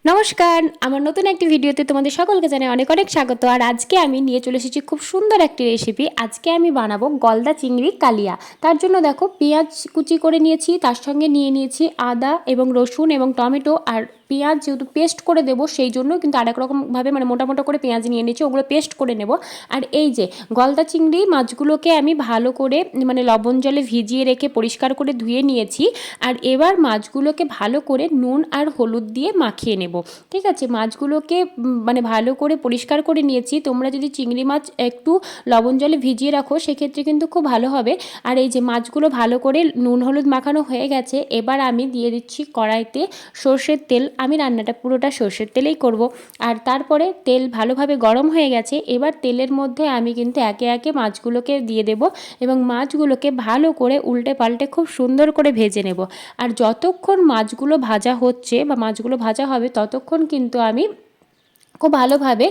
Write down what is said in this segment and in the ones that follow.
নমস্কার, আমার নতুন একটি ভিডিওতে তোমাদের সকলকে জানাই অনেক অনেক স্বাগত। আর আজকে আমি নিয়ে চলে এসেছি খুব সুন্দর একটি রেসিপি। আজকে আমি বানাবো গলদা চিংড়ি কালিয়া। তার জন্য দেখো পেঁয়াজ কুচি করে নিয়েছি, তার সঙ্গে নিয়ে নিয়েছি আদা এবং রসুন এবং টমেটো। আর পেঁয়াজ যেহেতু পেস্ট করে দেবো সেই জন্য কিন্তু আরেক রকমভাবে মানে মোটা মোটা করে পেঁয়াজ নিয়ে নিয়েছি, ওগুলো পেস্ট করে নেব। আর এই যে গলদা চিংড়ি মাছগুলোকে আমি ভালো করে মানে লবণ জলে ভিজিয়ে রেখে পরিষ্কার করে ধুয়ে নিয়েছি। আর এবার মাছগুলোকে ভালো করে নুন আর হলুদ দিয়ে মাখিয়ে নেব। ঠিক আছে, মাছগুলোকে মানে ভালো করে পরিষ্কার করে নিয়েছি। তোমরা যদি চিংড়ি মাছ একটু লবণ জলে ভিজিয়ে রাখো সেক্ষেত্রে কিন্তু খুব ভালো হবে। আর এই যে মাছগুলো ভালো করে নুন হলুদ মাখানো হয়ে গেছে, এবার আমি দিয়ে দিচ্ছি কড়াইতে সর্ষের তেল। আমি রান্নাটা পুরোটা সর্ষের তেলেই করব। আর তারপরে তেল ভালোভাবে গরম হয়ে গেছে, এবার তেলের মধ্যে আমি কিন্তু একে একে মাছগুলোকে দিয়ে দেব এবং মাছগুলোকে ভালো করে উল্টে পাল্টে খুব সুন্দর করে ভেজে নেব। আর যতক্ষণ মাছগুলো ভাজা হচ্ছে বা মাছগুলো ভাজা হবে ততক্ষণ কিন্তু আমি খুব ভালোভাবে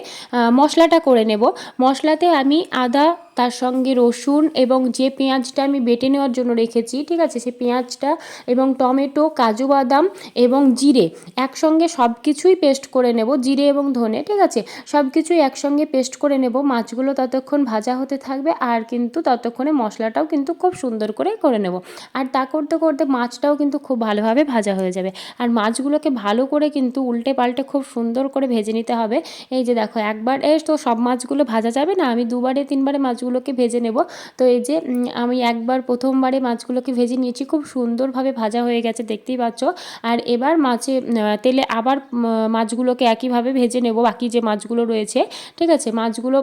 মশলাটা করে নেব। মশলাতে আমি আদা, তার সঙ্গে রসুন এবং যে পেঁয়াজটা আমি বেটে নেওয়ার জন্য রেখেছি, ঠিক আছে, সেই পেঁয়াজটা এবং টমেটো, কাজু বাদাম এবং জিরে একসঙ্গে সব কিছুই পেস্ট করে নেব। জিরে এবং ধনে, ঠিক আছে, সব কিছুই একসঙ্গে পেস্ট করে নেব। মাছগুলো ততক্ষণ ভাজা হতে থাকবে আর কিন্তু ততক্ষণে মশলাটাও কিন্তু খুব সুন্দর করে নেব। আর তা করতে করতে মাছটাও কিন্তু খুব ভালোভাবে ভাজা হয়ে যাবে। আর মাছগুলোকে ভালো করে কিন্তু উল্টে পাল্টে খুব সুন্দর করে ভেজে নিতে হবে। এই যে দেখো, একবারে তো সব মাছগুলো ভাজা যাবে না, আমি দুবারে তিনবারে মাছগুলোকে ভেজে নেব। তো এই যে আমি একবার প্রথমবারে মাছগুলোকে ভেজে নিয়েছি, খুব সুন্দরভাবে ভাজা হয়ে গেছে দেখতেই পাচ্ছ। আর এবার তেলে আবার মাছগুলোকে একইভাবে ভেজে নেব, বাকি যে মাছগুলো রয়েছে, ঠিক আছে। মাছগুলো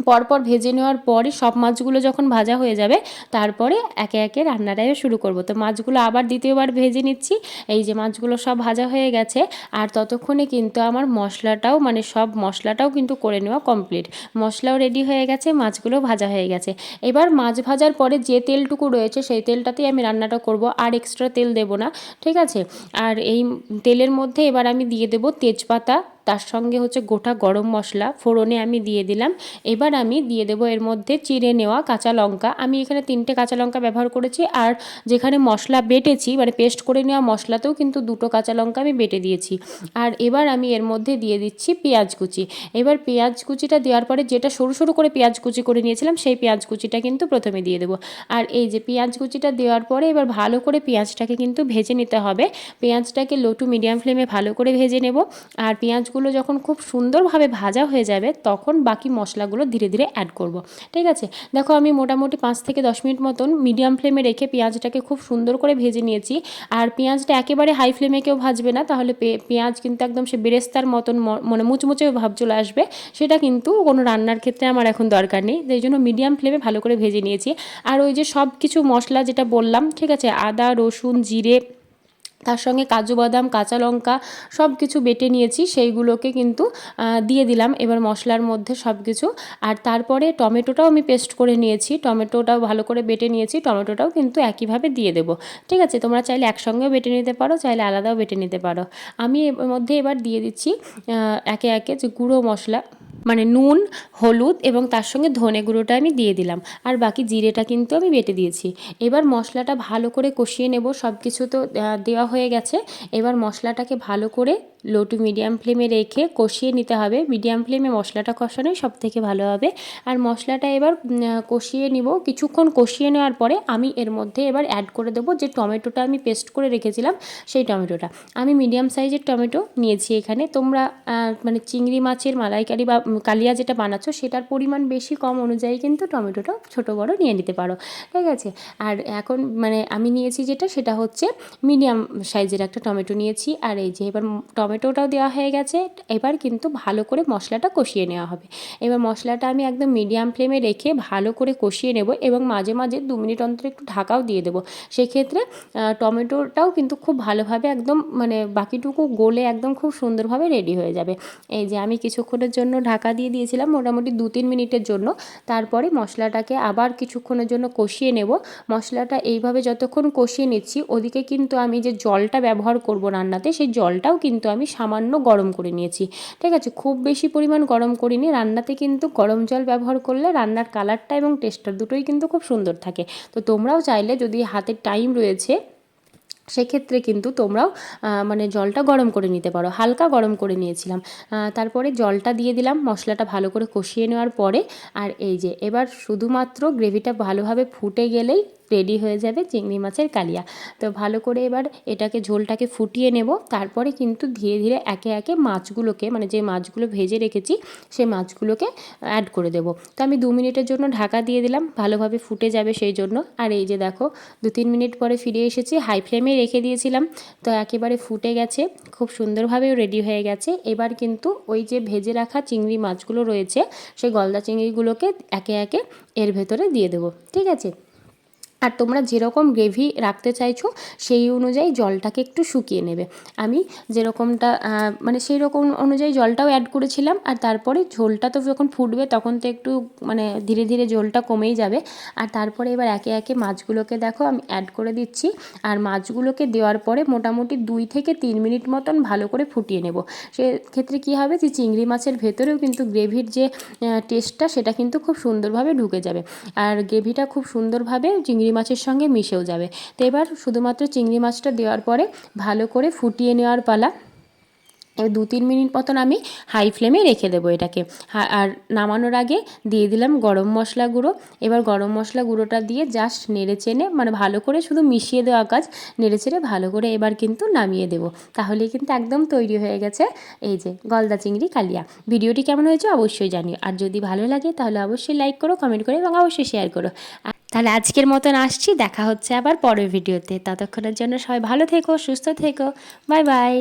পরপর ভেজে নেওয়ার পরে সব মাছগুলো যখন ভাজা হয়ে যাবে তারপরে একে একে রান্নাটা শুরু করব। তো মাছগুলো আবার দ্বিতীয়বার ভেজে নিচ্ছি। এই যে মাছগুলো সব ভাজা হয়ে গেছে আর ততক্ষণে কিন্তু আমার মশলাটাও মানে সব মশলাটাও কিন্তু করে নেওয়া কমপ্লিট। মশলাও রেডি হয়ে গেছে, মাছগুলো ভাজা হয়ে গেছে। এবার মাছ ভাজার পরে যে তেলটুকু রয়েছে সেই তেলটাতেই আমি রান্নাটা করব, আর এক্সট্রা তেল দেব না, ঠিক আছে। আর এই তেলের মধ্যে এবার আমি দিয়ে দেব তেজপাতা, তার সঙ্গে হচ্ছে গোটা গরম মশলা ফোড়নে আমি দিয়ে দিলাম। এবার আমি দিয়ে দেবো এর মধ্যে চিড়ে নেওয়া কাঁচা লঙ্কা। আমি এখানে 3টে কাঁচা লঙ্কা ব্যবহার করেছি। আর যেখানে মশলা বেটেছি মানে পেস্ট করে নেওয়া মশলাতেও কিন্তু 2টো কাঁচা লঙ্কা আমি বেটে দিয়েছি। আর এবার আমি এর মধ্যে দিয়ে দিচ্ছি পেঁয়াজ কুচি। এবার পেঁয়াজ কুচিটা দেওয়ার পরে যেটা সরু সরু করে পেঁয়াজ কুচি করে নিয়েছিলাম সেই পেঁয়াজ কুচিটা কিন্তু প্রথমে দিয়ে দেবো। আর এই যে পেঁয়াজ কুচিটা দেওয়ার পরে এবার ভালো করে পেঁয়াজটাকে কিন্তু ভেজে নিতে হবে। পেঁয়াজটাকে লো টু মিডিয়াম ফ্লেমে ভালো করে ভেজে নেব। আর পেঁয়াজগুলো যখন খুব সুন্দরভাবে ভাজা হয়ে যাবে তখন বাকি মশলাগুলো ধীরে ধীরে অ্যাড করব, ঠিক আছে। দেখো আমি মোটামুটি 5 থেকে 10 মিনিট মতন মিডিয়াম ফ্লেমে রেখে পেঁয়াজটাকে খুব সুন্দর করে ভেজে নিয়েছি। আর পেঁয়াজটা একেবারে হাই ফ্লেমে কেউ ভাজবে না, তাহলে পেঁয়াজ কিন্তু একদম সে বেরেস্তার মতন মানে মুচমুচে ভাব চলে আসবে। সেটা কিন্তু কোনো রান্নার ক্ষেত্রে আমার এখন দরকার নেই, এই জন্য মিডিয়াম ফ্লেমে ভালো করে ভেজে নিয়েছি। আর ওই যে সব কিছু মশলা যেটা বললাম, ঠিক আছে, আদা রসুন জিরে, তার সঙ্গে কাজু বাদাম কাঁচা লঙ্কা সব কিছু বেটে নিয়েছি, সেইগুলোকে কিন্তু দিয়ে দিলাম এবার মশলার মধ্যে সব কিছু। আর তারপরে টমেটোটাও আমি পেস্ট করে নিয়েছি, টমেটোটাও ভালো করে বেটে নিয়েছি, টমেটোটাও কিন্তু একইভাবে দিয়ে দেবো, ঠিক আছে। তোমরা চাইলে একসঙ্গেও বেটে নিতে পারো, চাইলে আলাদাও বেটে নিতে পারো। আমি এর মধ্যে এবার দিয়ে দিচ্ছি একে একে যে গুঁড়ো মশলা মানে নুন হলুদ এবং তার সঙ্গে ধনে গুঁড়োটা আমি দিয়ে দিলাম। আর বাকি জিরেটা কিন্তু আমি বেটে দিয়েছি। এবার মশলাটা ভালো করে কষিয়ে নেব। সব কিছু তো দেওয়া হয়ে গেছে। এবার মশলাটাকে ভালো করে লো টু মিডিয়াম ফ্লেমে রেখে কষিয়ে নিতে হবে। মিডিয়াম ফ্লেমে মশলাটা কষানোই সব থেকে ভালো হবে। আর মশলাটা এবার কষিয়ে নিব। কিছুক্ষণ কষিয়ে নেওয়ার পরে আমি এর মধ্যে এবার অ্যাড করে দেবো যে টমেটোটা আমি পেস্ট করে রেখেছিলাম সেই টমেটোটা। আমি মিডিয়াম সাইজের টমেটো নিয়েছি এখানে। তোমরা মানে চিংড়ি মাছের মালাইকারি বা কালিয়া যেটা বানাচ্ছো সেটার পরিমাণ বেশি কম অনুযায়ী কিন্তু টমেটোটা ছোটো বড়ো নিয়ে নিতে পারো, ঠিক আছে। আর এখন মানে আমি নিয়েছি যেটা সেটা হচ্ছে মিডিয়াম সাইজের একটা টমেটো নিয়েছি। আর এই যে এবার টমেটোটাও দেওয়া হয়ে গেছে। এবার কিন্তু ভালো করে মশলাটা কষিয়ে নেওয়া হবে। এবার মশলাটা আমি একদম মিডিয়াম ফ্লেমে রেখে ভালো করে কষিয়ে নেব এবং মাঝে মাঝে 2 মিনিট অন্তর একটু ঢাকাও দিয়ে দেবো। সেক্ষেত্রে টমেটোটাও কিন্তু খুব ভালোভাবে একদম মানে বাকিটুকু গলে একদম খুব সুন্দরভাবে রেডি হয়ে যাবে। এই যে আমি কিছুক্ষণের জন্য ঢাকা দিয়ে দিয়েছিলাম মোটামুটি 2-3 মিনিটের জন্য। তারপরে মশলাটাকে আবার কিছুক্ষণের জন্য কষিয়ে নেব। মশলাটা এইভাবে যতক্ষণ কষিয়ে নিচ্ছি ওদিকে কিন্তু আমি যে জলটা ব্যবহার করব রান্নাতে সেই জলটাও কিন্তু আমি সামান্য গরম করে নিয়েছি, ঠিক আছে। খুব বেশি পরিমাণ গরম করিনি। রান্নাতে কিন্তু গরম জল ব্যবহার করলে রান্নার কালারটা এবং টেস্টটা দুটোই কিন্তু খুব সুন্দর থাকে। তো তোমরাও চাইলে যদি হাতে টাইম রয়েছে সেক্ষেত্রে কিন্তু তোমরাও মানে জলটা গরম করে নিতে পারো, হালকা গরম করে নিয়েছিলাম। তারপরে জলটা দিয়ে দিলাম মশলাটা ভালো করে কষিয়ে নেওয়ার পরে। আর এই যে এবার শুধুমাত্র গ্রেভিটা ভালোভাবে ফুটে গেলেই রেডি হয়ে যাবে চিংড়ি মাছের কালিয়া। তো ভালো করে এবার এটাকে ঝোলটাকে ফুটিয়ে নেব। তারপরে কিন্তু ধীরে ধীরে একে একে মাছগুলোকে, মানে যে মাছগুলো ভেজে রেখেছি সেই মাছগুলোকে অ্যাড করে দেবো। তো আমি 2 মিনিটের জন্য ঢাকা দিয়ে দিলাম, ভালোভাবে ফুটে যাবে সেই জন্য। আর এই যে দেখো 2-3 মিনিট পরে ফিরে এসেছি, হাই ফ্লেমে রেখে দিয়েছিলাম। তো একেবারে ফুটে গেছে, খুব সুন্দরভাবেও রেডি হয়ে গেছে। এবার কিন্তু ওই যে ভেজে রাখা চিংড়ি মাছগুলো রয়েছে সেই গলদা চিংড়িগুলোকে একে একে এর ভেতরে দিয়ে দেবো, ঠিক আছে। আর তোমরা যেরকম গ্রেভি রাখতে চাইছো সেই অনুযায়ী জলটাকে একটু শুকিয়ে নেবে। আমি যেরকমটা মানে সেই রকম অনুযায়ী জলটাও অ্যাড করেছিলাম। আর তারপরে ঝোলটা তো যখন ফুটবে তখন তো একটু মানে ধীরে ধীরে ঝোলটা কমেই যাবে। আর তারপরে এবার একে একে মাছগুলোকে দেখো আমি অ্যাড করে দিচ্ছি। আর মাছগুলোকে দেওয়ার পরে মোটামুটি 2 থেকে 3 মিনিট মতন ভালো করে ফুটিয়ে নেব। সেক্ষেত্রে কী হবে, যে চিংড়ি মাছের ভেতরেও কিন্তু গ্রেভির যে টেস্টটা সেটা কিন্তু খুব সুন্দরভাবে ঢুকে যাবে। আর গ্রেভিটা খুব সুন্দরভাবে চিংড়ি মাছের সঙ্গে মিশেও যাবে। তো এবার শুধুমাত্র চিংড়ি মাছটা দেওয়ার পরে ভালো করে ফুটিয়ে নেওয়ার পালা। 2-3 মিনিট মতন আমি হাই ফ্লেমে রেখে দেবো এটাকে। আর নামানোর আগে দিয়ে দিলাম গরম মশলা গুঁড়ো। এবার গরম মশলা গুঁড়োটা দিয়ে জাস্ট নেড়েচেড়ে, মানে ভালো করে শুধু মিশিয়ে দেওয়া কাজ, নেড়েচেড়ে ভালো করে এবার কিন্তু নামিয়ে দেবো। তাহলেই কিন্তু একদম তৈরি হয়ে গেছে এই যে গলদা চিংড়ি কালিয়া। ভিডিওটি কেমন হয়েছে অবশ্যই জানিও। আর যদি ভালো লাগে তাহলে অবশ্যই লাইক করো, কমেন্ট করো এবং অবশ্যই শেয়ার করো। তাহলে আজকের মতন আসছি, দেখা হচ্ছে আবার পরের ভিডিওতে। ততক্ষণের জন্য সবাই ভালো থেকো, সুস্থ থেকো। Bye bye.